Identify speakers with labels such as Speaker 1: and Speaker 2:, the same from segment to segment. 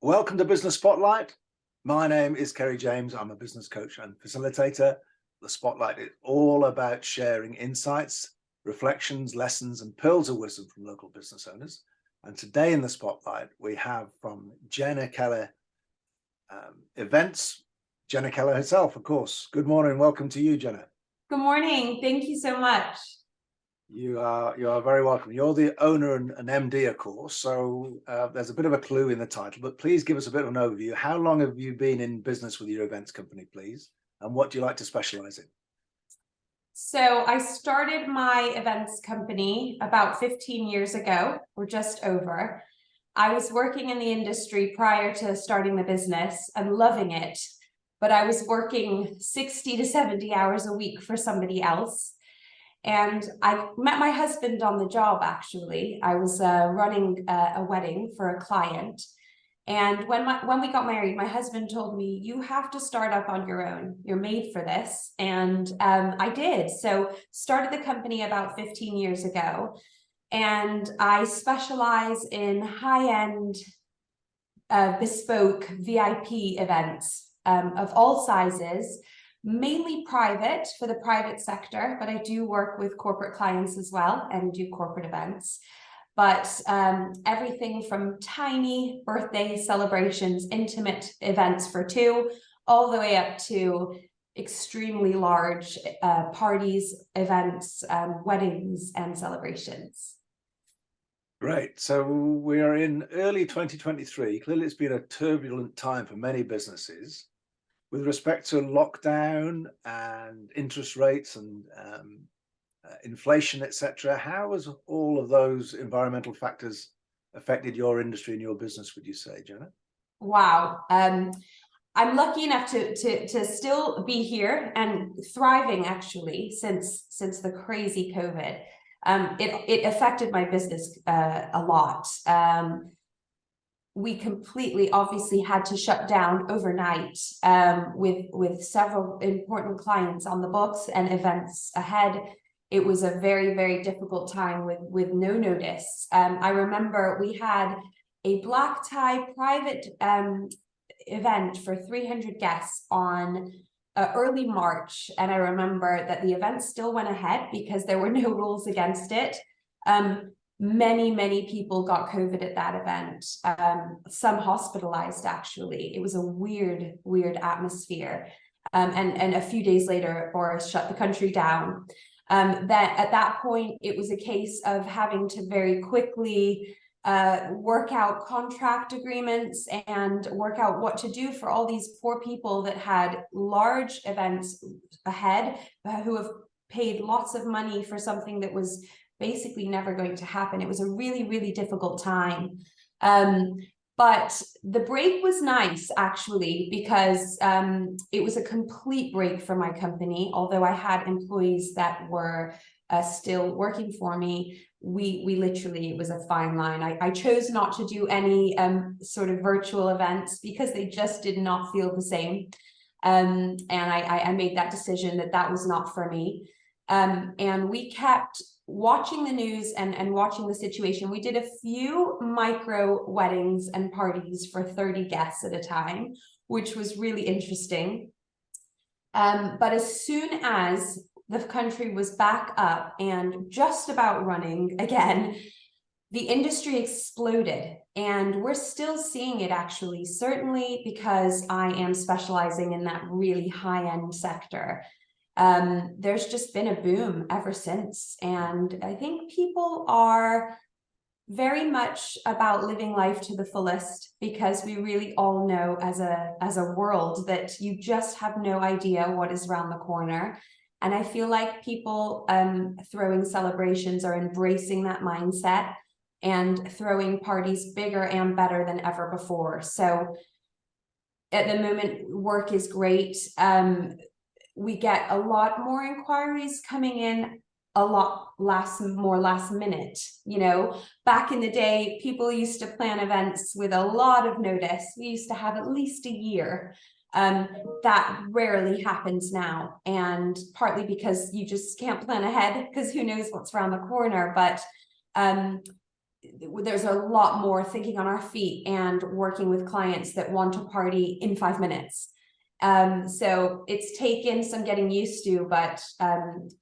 Speaker 1: Welcome to Business Spotlight. My name is Kerry James. I'm a business coach and facilitator. The Spotlight is all about sharing insights, reflections, lessons, and pearls of wisdom from local business owners. And today in the Spotlight, we have from Jenna Keller Events, Jenna Keller herself, of course. Good morning. Welcome to you, Jenna.
Speaker 2: Good morning. Thank you so much.
Speaker 1: You are very welcome. You're the owner and an MD, of course, so there's a bit of a clue in the title, but please give us a bit of an overview. How long have you been in business with your events company, please? And what do you like to specialize in?
Speaker 2: So I started my events company about 15 years ago, or just over. I was working in the industry prior to starting the business and loving it, but I was working 60 to 70 hours a week for somebody else. And I met my husband on the job, actually. I was running a wedding for a client. And when we got married, my husband told me, you have to start up on your own. You're made for this. And I did. So started the company about 15 years ago. And I specialize in high-end bespoke VIP events of all sizes, mainly private for the private sector, but I do work with corporate clients as well and do corporate events. But everything from tiny birthday celebrations, intimate events for two, all the way up to extremely large parties, events, weddings, and celebrations.
Speaker 1: Great. So we are in early 2023. Clearly, it's been a turbulent time for many businesses. With respect to lockdown and interest rates and inflation, etc., how has all of those environmental factors affected your industry and your business, would you say, Jenna?
Speaker 2: Wow. I'm lucky enough to still be here and thriving, actually, since the crazy COVID. It affected my business a lot. We completely obviously had to shut down overnight with several important clients on the books and events ahead. It was a very, very difficult time with no notice. I remember we had a black tie private event for 300 guests on early March. And I remember that the event still went ahead because there were no rules against it. Many people got COVID at that event, some hospitalized, actually. It was a weird atmosphere. And a few days later, Boris shut the country down. That at that point, it was a case of having to very quickly work out contract agreements and work out what to do for all these poor people that had large events ahead, who have paid lots of money for something that was basically never going to happen. It was a really difficult time. But the break was nice, actually, because it was a complete break for my company. Although I had employees that were still working for me, we literally, it was a fine line. I chose not to do any sort of virtual events because they just did not feel the same. And I made that decision that was not for me. And we kept watching the news and watching the situation. We did a few micro weddings and parties for 30 guests at a time, which was really interesting. But as soon as the country was back up and just about running again, the industry exploded. And we're still seeing it, actually, certainly because I am specializing in that really high-end sector. There's just been a boom ever since. And I think people are very much about living life to the fullest, because we really all know as a world that you just have no idea what is around the corner. And I feel like people throwing celebrations are embracing that mindset and throwing parties bigger and better than ever before. So at the moment, work is great. We get a lot more inquiries coming in, a lot more last minute. You know, back in the day, people used to plan events with a lot of notice. We used to have at least a year. That rarely happens now, and partly because you just can't plan ahead because who knows what's around the corner. But there's a lot more thinking on our feet and working with clients that want to party in 5 minutes. So it's taken some getting used to, but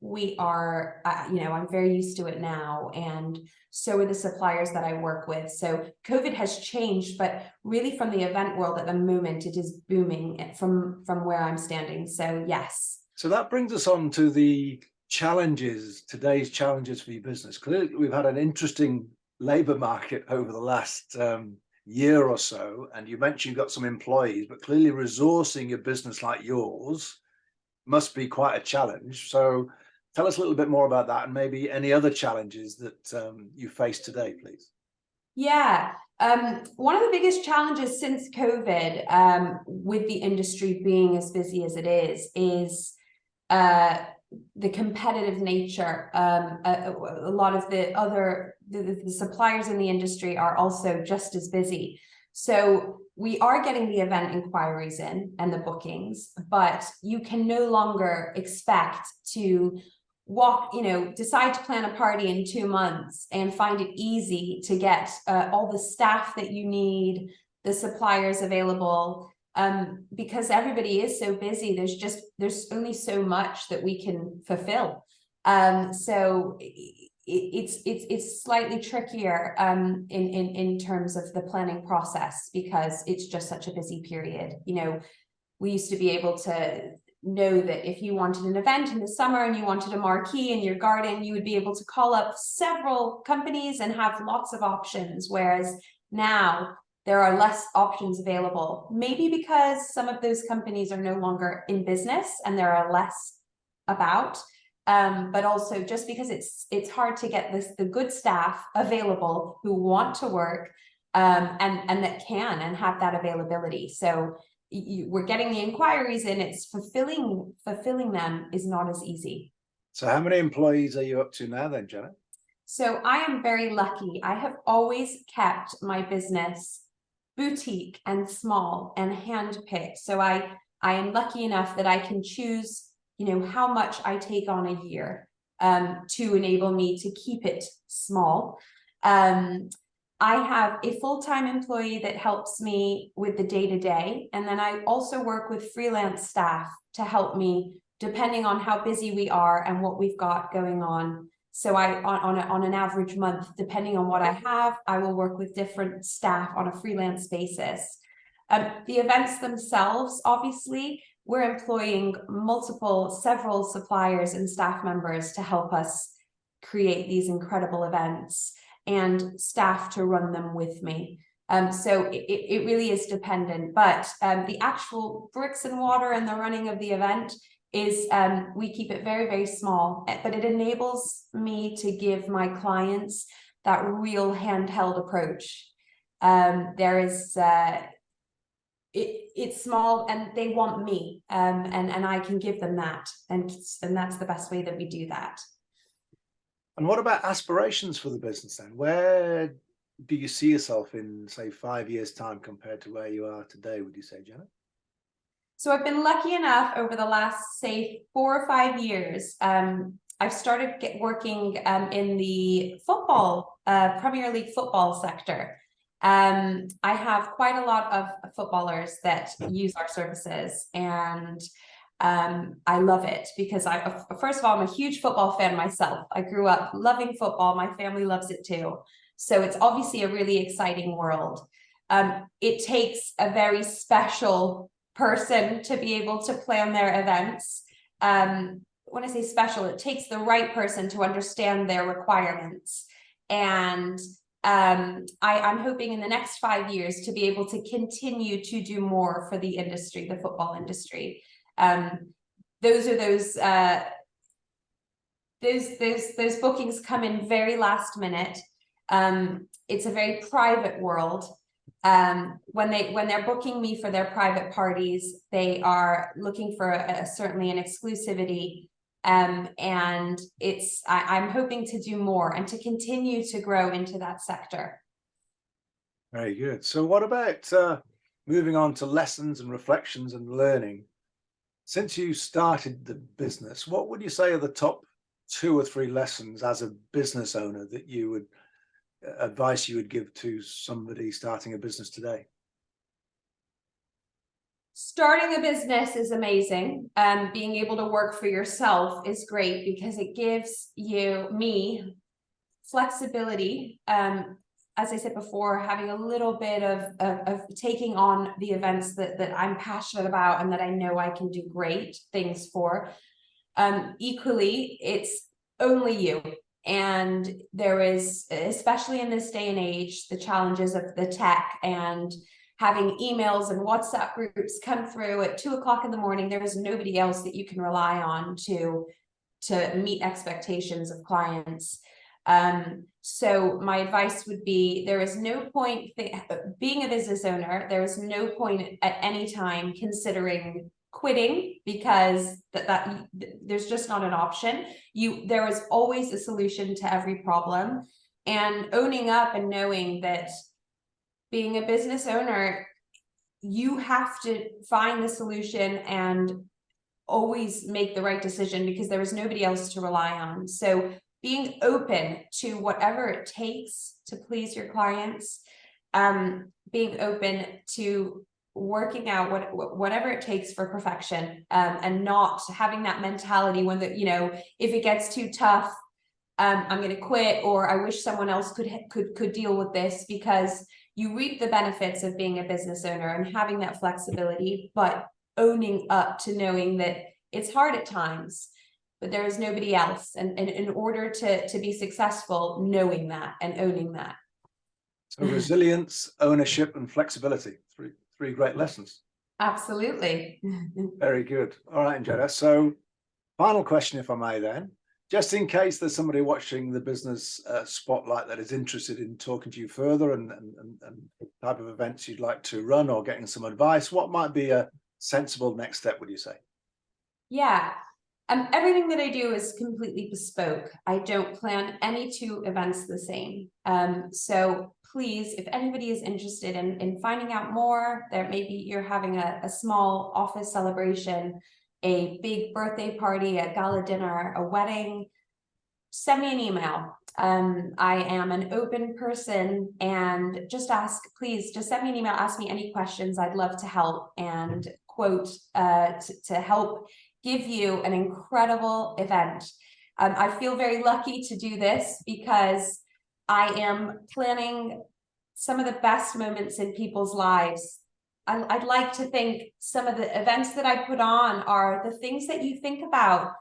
Speaker 2: we are, I'm very used to it now, and so are the suppliers that I work with. So COVID has changed, but really from the event world at the moment, it is booming from where I'm standing. So yes.
Speaker 1: So that brings us on to the challenges, today's challenges for your business. Clearly, we've had an interesting labor market over the last year or so, and you mentioned you've got some employees, but clearly resourcing a business like yours must be quite a challenge. So tell us a little bit more about that, and maybe any other challenges that you face today, please.
Speaker 2: Yeah. One of the biggest challenges since COVID, with the industry being as busy as it is the competitive nature. A lot of the suppliers in the industry are also just as busy. So we are getting the event inquiries in and the bookings, but you can no longer expect to decide to plan a party in 2 months and find it easy to get all the staff that you need, the suppliers available, because everybody is so busy. There's only so much that we can fulfill. So it's slightly trickier in terms of the planning process, because it's just such a busy period. We used to be able to know that if you wanted an event in the summer and you wanted a marquee in your garden, you would be able to call up several companies and have lots of options, whereas now there are less options available, maybe because some of those companies are no longer in business and there are less about, but also just because it's hard to get the good staff available who want to work and that can and have that availability. So we're getting the inquiries in, it's fulfilling them is not as easy.
Speaker 1: So how many employees are you up to now then, Jenna?
Speaker 2: So I am very lucky. I have always kept my business boutique and small and handpicked. So I am lucky enough that I can choose, how much I take on a year to enable me to keep it small. I have a full-time employee that helps me with the day-to-day, and then I also work with freelance staff to help me depending on how busy we are and what we've got going on. So on an average month, depending on what I have, I will work with different staff on a freelance basis. The events themselves, obviously, we're employing several suppliers and staff members to help us create these incredible events, and staff to run them with me. So it really is dependent, but the actual bricks and mortar and the running of the event is, we keep it very, very small, but it enables me to give my clients that real handheld approach. It's small and they want me, and I can give them that, and that's the best way that we do that.
Speaker 1: And what about aspirations for the business then? Where do you see yourself in, say, 5 years' time compared to where you are today, would you say, Jenna?
Speaker 2: So I've been lucky enough over the last, say, 4 or 5 years. I've started working in the football, Premier League football sector. I have quite a lot of footballers that use our services, and I love it because first of all, I'm a huge football fan myself. I grew up loving football. My family loves it too. So it's obviously a really exciting world. It takes a very special person to be able to plan their events. When I say special, it takes the right person to understand their requirements. And I'm hoping in the next 5 years to be able to continue to do more for the industry, the football industry. Those bookings come in very last minute. It's a very private world. When they're booking me for their private parties, they are looking for certainly an exclusivity. And I'm hoping to do more and to continue to grow into that sector.
Speaker 1: Very good. So what about moving on to lessons and reflections and learning? Since you started the business, what would you say are the top 2 or 3 lessons as a business owner that you would advice you would give to somebody starting a business today?
Speaker 2: Starting a business is amazing. Being able to work for yourself is great because it gives me flexibility. As I said before, having a little bit of taking on the events that I'm passionate about and that I know I can do great things for. Equally, it's only you. And there is, especially in this day and age, the challenges of the tech and having emails and WhatsApp groups come through at 2 o'clock in the morning. There is nobody else that you can rely on to meet expectations of clients. So my advice would be, there is no point being a business owner. There is no point at any time considering quitting, because that there's just not an option. There is always a solution to every problem, and owning up and knowing that being a business owner, you have to find the solution and always make the right decision, because there is nobody else to rely on. So being open to whatever it takes to please your clients, being open to working out whatever it takes for perfection, and not having that mentality when if it gets too tough, I'm going to quit, or I wish someone else could deal with this, because you reap the benefits of being a business owner and having that flexibility, but owning up to knowing that it's hard at times, but there is nobody else. And in order to be successful, knowing that and owning that.
Speaker 1: So resilience, ownership, and flexibility. Three great lessons.
Speaker 2: Absolutely.
Speaker 1: Very good. All right, Jenna. So final question, if I may then. Just in case there's somebody watching the Business Spotlight that is interested in talking to you further and the type of events you'd like to run or getting some advice, what might be a sensible next step, would you say?
Speaker 2: Yeah. Everything that I do is completely bespoke. I don't plan any two events the same. So please, if anybody is interested in finding out more, that maybe you're having a small office celebration, a big birthday party, a gala dinner, a wedding, send me an email. I am an open person, and please just send me an email, ask me any questions. I'd love to help, and quote, to help give you an incredible event. I feel very lucky to do this because I am planning some of the best moments in people's lives. I'd like to think some of the events that I put on are the things that you think about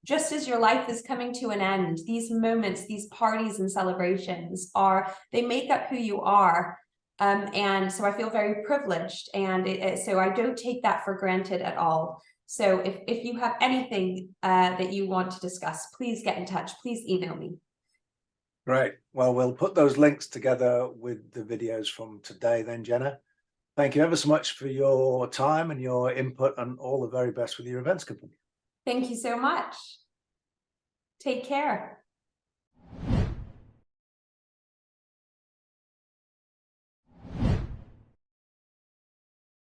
Speaker 2: just as your life is coming to an end. These moments, these parties and celebrations they make up who you are. And so I feel very privileged, and so I don't take that for granted at all. So if you have anything that you want to discuss, please get in touch. Please email me.
Speaker 1: Great. Well, we'll put those links together with the videos from today then, Jenna. Thank you ever so much for your time and your input, and all the very best with your events company.
Speaker 2: Thank you so much. Take care.